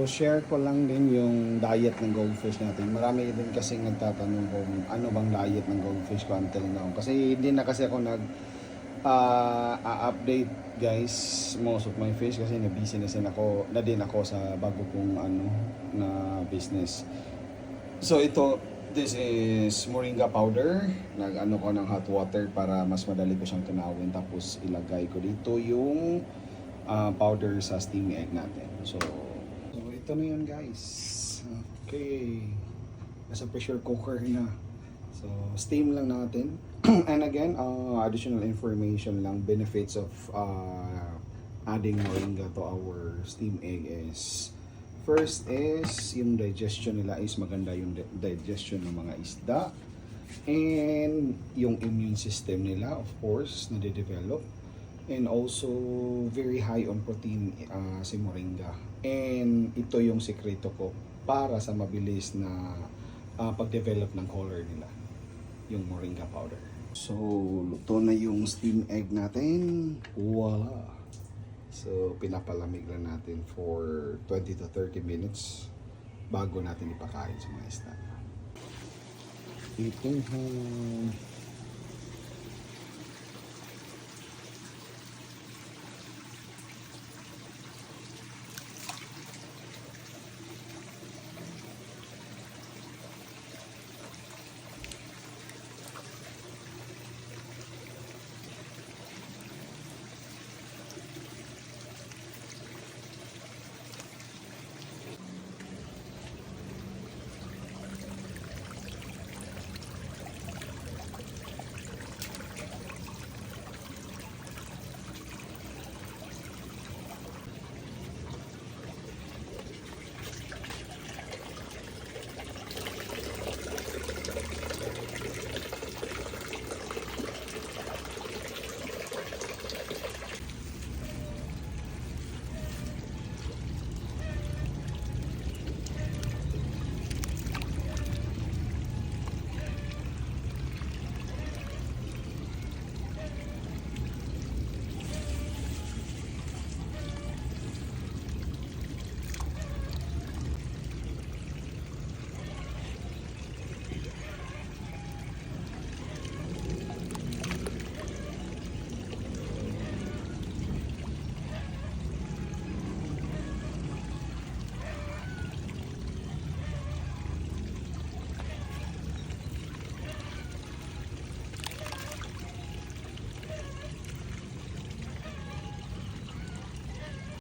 So, share ko lang din yung diet ng goldfish natin. Marami din kasi nagtatanong kung ano bang diet ng goldfish ko until now. Kasi hindi na kasi ako update guys most of my fish kasi na-busy na din ako sa bago kong na business. So this is moringa powder. Nag-ano ko ng hot water para mas madali ko siyang tunawin. Tapos ilagay ko dito yung powder sa steam egg natin. So ito na yun guys. Okay. Nasa pressure cooker na. So steam lang natin. And again, additional information lang, benefits of adding moringa to our steam egg is first is yung digestion nila is maganda, yung digestion ng mga isda, and yung immune system nila of course nade-develop, and also very high on protein si moringa. And ito yung sikreto ko para sa mabilis na pag-develop ng color nila, yung moringa powder. So luto na yung steam egg natin. Voila! So pinapalamig lang natin for 20 to 30 minutes bago natin ipakain sa mga isda. Ito